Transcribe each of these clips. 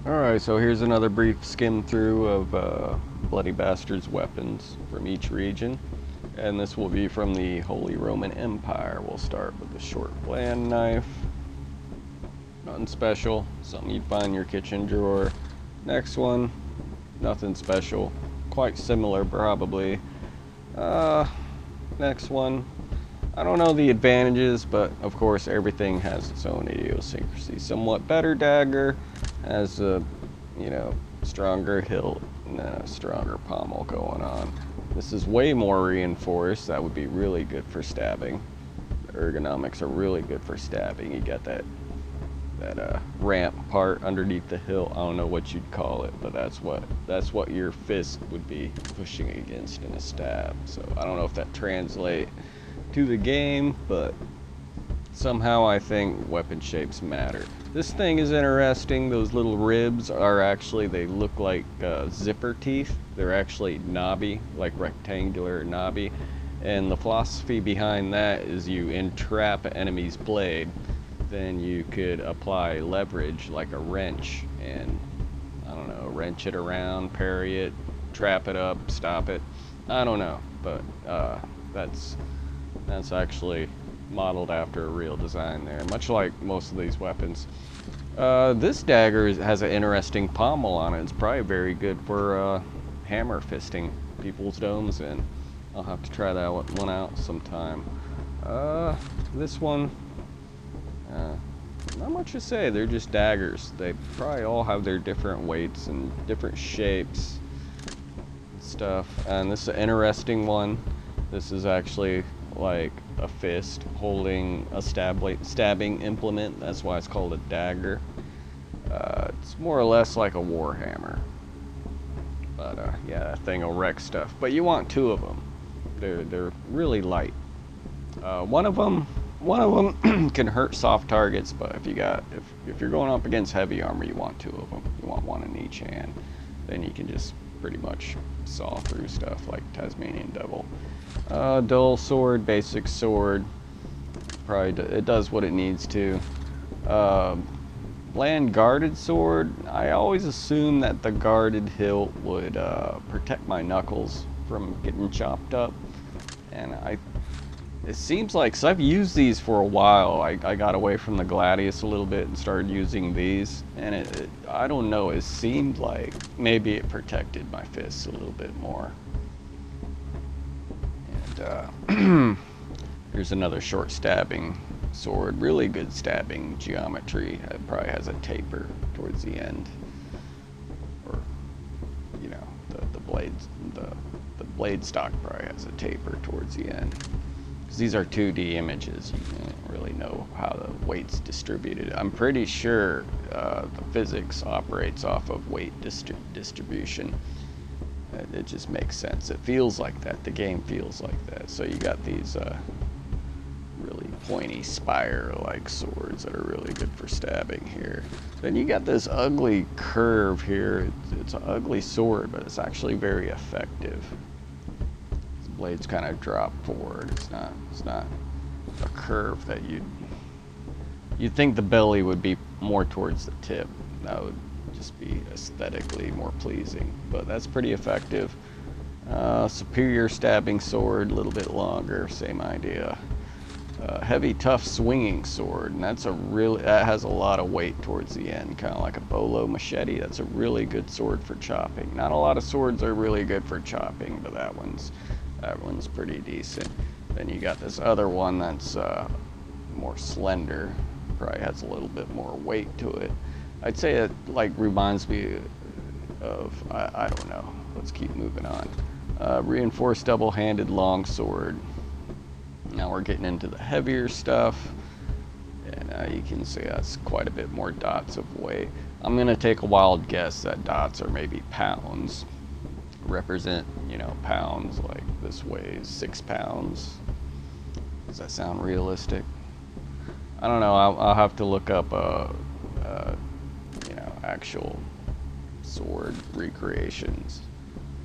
Alright, so here's another brief skim through of Bloody Bastard's weapons from each region. And this will be from the Holy Roman Empire. We'll start with the Shortland Knife. Nothing special, something you'd find in your kitchen drawer. Next one, nothing special. Quite similar, probably. Next one, I don't know the advantages, but of course everything has its own idiosyncrasy. Somewhat better dagger, has a, stronger hilt and a stronger pommel going on. This is way more reinforced. That would be really good for stabbing. The ergonomics are really good for stabbing. You got that ramp part underneath the hilt. I don't know what you'd call it, but that's what your fist would be pushing against in a stab. So I don't know if that translates to the game, but somehow I think weapon shapes matter. This thing is interesting. Those little ribs are actually, they look like zipper teeth. They're actually knobby, like rectangular knobby. And the philosophy behind that is you entrap an enemy's blade, then you could apply leverage like a wrench and, I don't know, wrench it around, parry it, trap it up, stop it. I don't know, but that's actually modeled after a real design there, much like most of these weapons. This dagger has an interesting pommel on it. It's probably very good for hammer fisting people's domes in. I'll have to try that one out sometime. This one, not much to say. They're just daggers. They probably all have their different weights and different shapes and stuff. And this is an interesting one. This is actually like a fist holding a stabbing implement. That's why it's called a dagger. It's more or less like a warhammer. But yeah, that thing will wreck stuff. But you want two of them. They're really light. One of them can hurt soft targets, but if you're going up against heavy armor, you want two of them. You want one in each hand. Then you can just pretty much saw through stuff like Tasmanian Devil. Dull sword, basic sword. Probably it does what it needs to. Land guarded sword. I always assume that the guarded hilt would protect my knuckles from getting chopped up, and it seems like, so I've used these for a while. I got away from the Gladius a little bit and started using these, and I don't know, it seemed like maybe it protected my fists a little bit more. And here's another short stabbing sword. Really good stabbing geometry. It probably has a taper towards the end, or the blades. The blade stock probably has a taper towards the end. Because these are 2D images, you can't really know how the weight's distributed. I'm pretty sure the physics operates off of weight distribution. It just makes sense. It feels like that. The game feels like that. So you got these really pointy spire-like swords that are really good for stabbing here. Then you got this ugly curve here. It's an ugly sword, but it's actually very effective. The blades kind of drop forward. It's not a curve that you'd think the belly would be more towards the tip. That would just be aesthetically more pleasing, but that's pretty effective. Superior stabbing sword, a little bit longer, same idea. Heavy, tough swinging sword, and that has a lot of weight towards the end, kind of like a bolo machete. That's a really good sword for chopping. Not a lot of swords are really good for chopping, but that one's pretty decent. Then you got this other one that's more slender, probably has a little bit more weight to it. I'd say it like reminds me of, I don't know, let's keep moving on. Reinforced double-handed longsword. Now we're getting into the heavier stuff, and you can see that's quite a bit more dots of weight. I'm gonna take a wild guess that dots are maybe pounds. Represent, pounds, like this weighs 6 pounds. Does that sound realistic? I don't know, I'll have to look up actual sword recreations,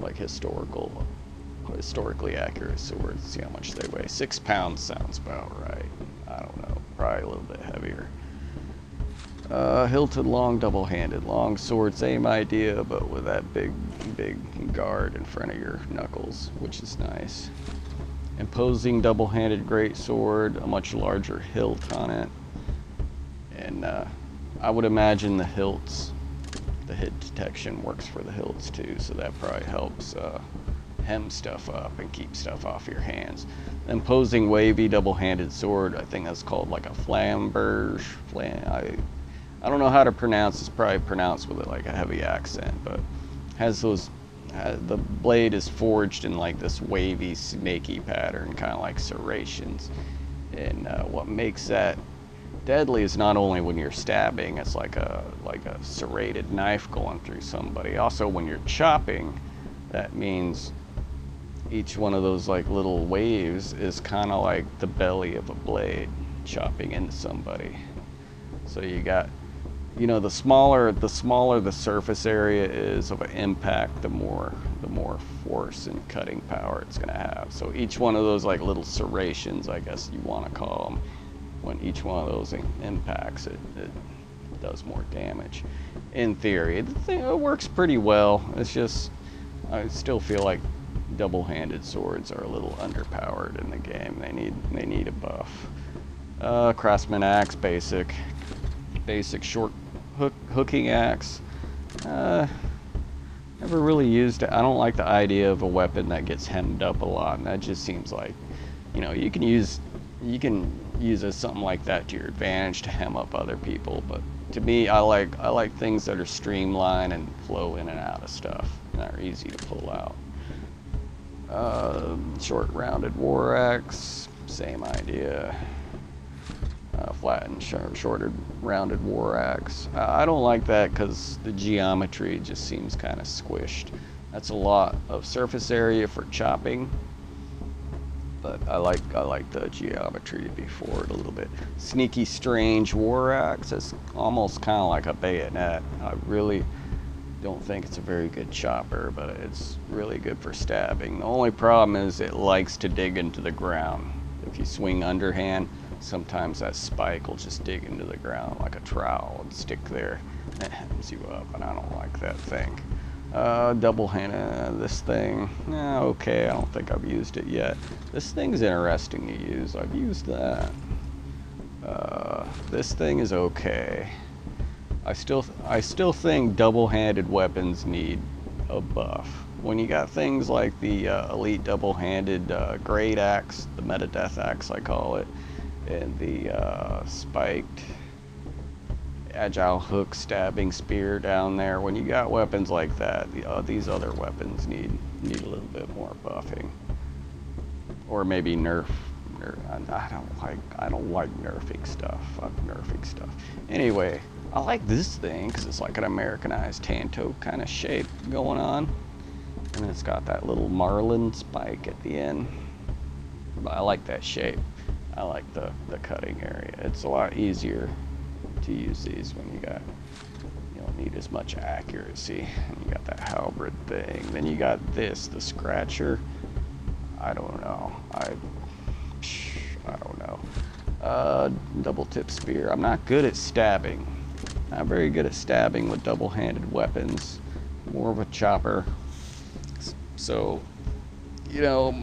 like historically accurate swords, see how much they weigh. 6 pounds sounds about right. I don't know, probably a little bit heavier. Hilton long double-handed. Long sword, same idea, but with that big guard in front of your knuckles, which is nice. Imposing double-handed great sword, a much larger hilt on it. And I would imagine the hilts, the hit detection works for the hilts too, so that probably helps hem stuff up and keep stuff off your hands. Imposing wavy double-handed sword, I think that's called like a Flamberg. I don't know how to pronounce. It's probably pronounced with like a heavy accent, but has those. The blade is forged in like this wavy, snaky pattern, kind of like serrations. And what makes that deadly is not only when you're stabbing, it's like a serrated knife going through somebody. Also, when you're chopping, that means each one of those like little waves is kind of like the belly of a blade chopping into somebody. So you got, you know, the smaller the surface area is of an impact, the more force and cutting power it's going to have. So each one of those like little serrations, I guess you want to call them, when each one of those impacts, it does more damage. In theory, it works pretty well. It's just, I still feel like double-handed swords are a little underpowered in the game. They need a buff. Craftsman Ax, basic short hooking axe. Never really used it. I don't like the idea of a weapon that gets hemmed up a lot, and that just seems like, you know, you can use something like that to your advantage to hem up other people. But to me, I like things that are streamlined and flow in and out of stuff and are easy to pull out. Short rounded war axe, same idea. Flat and shorter rounded war axe. I don't like that because the geometry just seems kind of squished. That's a lot of surface area for chopping, but I like the geometry to be forward a little bit. Sneaky strange war axe. It's almost kind of like a bayonet. I really don't think it's a very good chopper, but it's really good for stabbing. The only problem is it likes to dig into the ground. If you swing underhand, sometimes that spike will just dig into the ground like a trowel and stick there. It hems you up, and I don't like that thing. Double-handed, this thing, okay, I don't think I've used it yet. This thing's interesting to use. I've used that. This thing is okay. I still think double-handed weapons need a buff. When you got things like the elite double-handed great axe, the meta death axe I call it, and the spiked agile hook stabbing spear down there, when you got weapons like that, these other weapons need a little bit more buffing, or maybe nerf. I don't like nerfing stuff. Fuck nerfing stuff. Anyway, I like this thing because it's like an Americanized tanto kind of shape going on, and it's got that little marlin spike at the end. But I like that shape. I like the cutting area. It's a lot easier to use these when you don't need as much accuracy. And you got that halberd thing. Then you got this, the scratcher. I don't know. I don't know. Double tip spear. I'm not good at stabbing. Not very good at stabbing with double-handed weapons. More of a chopper. So, you know,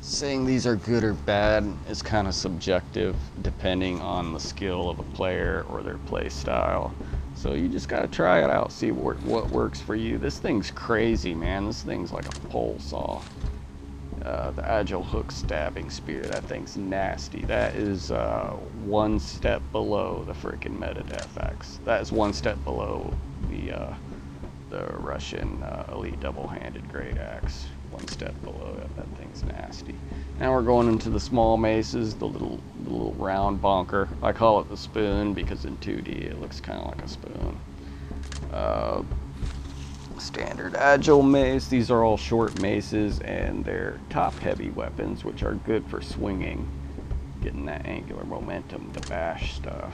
saying these are good or bad is kind of subjective depending on the skill of a player or their play style. So you just gotta try it out, see what works for you. This thing's crazy, man. This thing's like a pole saw. The agile hook stabbing spear, that thing's nasty. That is one step below the freaking meta death axe. That is one step below the Russian elite double-handed great axe. One step below it. That thing's nasty. Now we're going into the small maces, the little round bonker. I call it the spoon because in 2D it looks kind of like a spoon. Standard agile mace. These are all short maces, and they're top-heavy weapons, which are good for swinging, getting that angular momentum to bash stuff.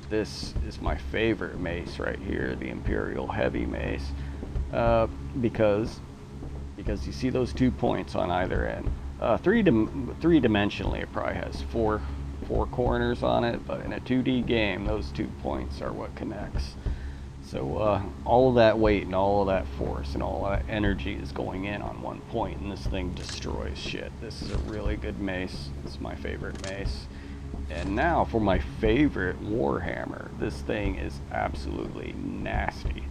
This is my favorite mace right here, the Imperial Heavy Mace, because you see those 2 points on either end. Three-dimensionally, it probably has 4 corners on it, but in a 2D game, those 2 points are what connects. So all of that weight and all of that force and all of that energy is going in on 1 point, and this thing destroys shit. This is a really good mace. It's my favorite mace. And now for my favorite Warhammer. This thing is absolutely nasty.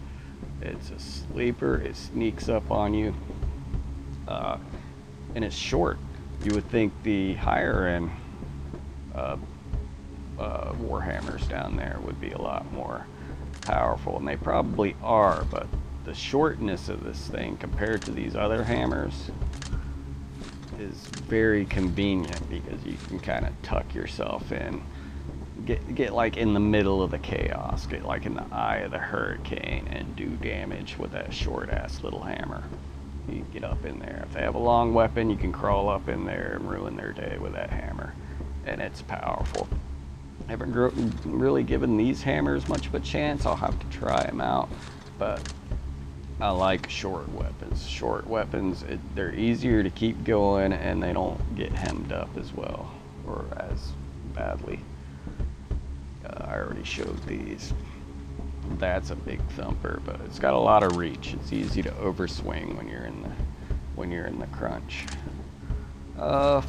It's a sleeper. It sneaks up on you. And it's short. You would think the higher end Warhammers down there would be a lot more powerful, and they probably are, but the shortness of this thing compared to these other hammers is very convenient because you can kind of tuck yourself in, get like in the middle of the chaos, get like in the eye of the hurricane and do damage with that short ass little hammer. You can get up in there. If they have a long weapon, you can crawl up in there and ruin their day with that hammer, and it's powerful. I haven't really given these hammers much of a chance. I'll have to try them out, but I like short weapons. Short weapons, they're easier to keep going, and they don't get hemmed up as well, or as badly. I already showed these. That's a big thumper, but it's got a lot of reach. It's easy to overswing when you're in the crunch.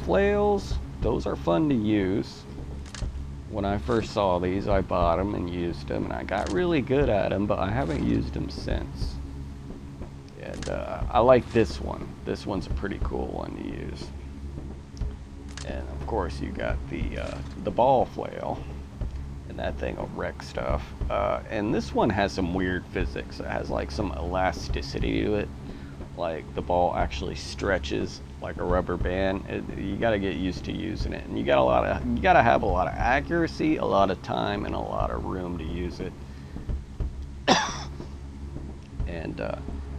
Flails, those are fun to use. When I first saw these, I bought them and used them, and I got really good at them, but I haven't used them since. And I like this one. This one's a pretty cool one to use. And of course, you got the ball flail, and that thing will wreck stuff. And this one has some weird physics. It has like some elasticity to it. Like the ball actually stretches like a rubber band. You got to get used to using it, and you got to have a lot of accuracy, a lot of time, and a lot of room to use it. And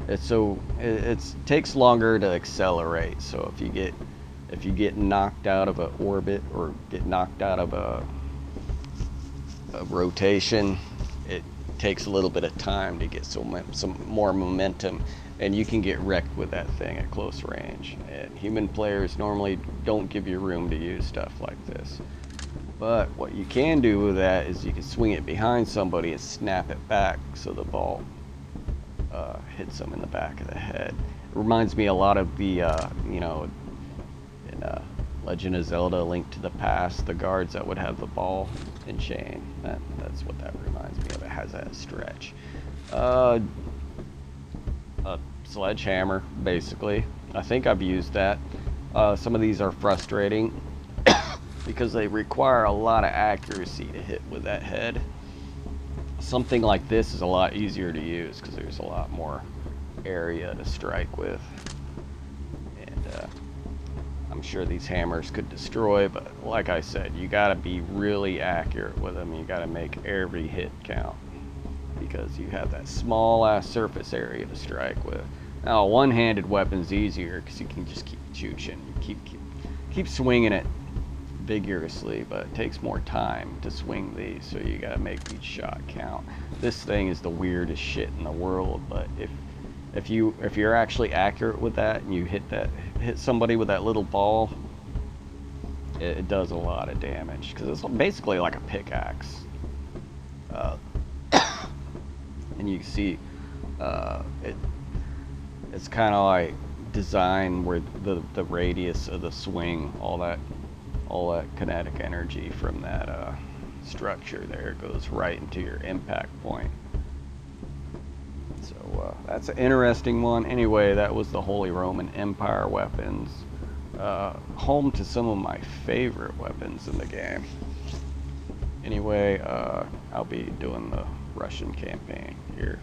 it takes longer to accelerate. So if you get knocked out of an orbit or get knocked out of a rotation, it takes a little bit of time to get some more momentum, and you can get wrecked with that thing at close range. And human players normally don't give you room to use stuff like this. But what you can do with that is you can swing it behind somebody and snap it back so the ball hits them in the back of the head. It reminds me a lot of the, in Legend of Zelda: Link to the Past, the guards that would have the ball and chain. That's what that reminds me of. It has that stretch. A sledgehammer, basically. I think I've used that. Some of these are frustrating because they require a lot of accuracy to hit with that head. Something like this is a lot easier to use because there's a lot more area to strike with. And I'm sure these hammers could destroy, but like I said, you gotta be really accurate with them. You gotta make every hit count because you have that small ass surface area to strike with. Now, a one-handed weapon's easier because you can just keep juicing, keep swinging it vigorously, but it takes more time to swing these, so you gotta make each shot count. This thing is the weirdest shit in the world, but if you're actually accurate with that and you hit somebody with that little ball, it does a lot of damage because it's basically like a pickaxe. And you can see it's kind of like designed where the radius of the swing, all that kinetic energy from that structure there goes right into your impact point. So that's an interesting one. Anyway, that was the Holy Roman Empire weapons. Home to some of my favorite weapons in the game. Anyway, I'll be doing the Russian campaign here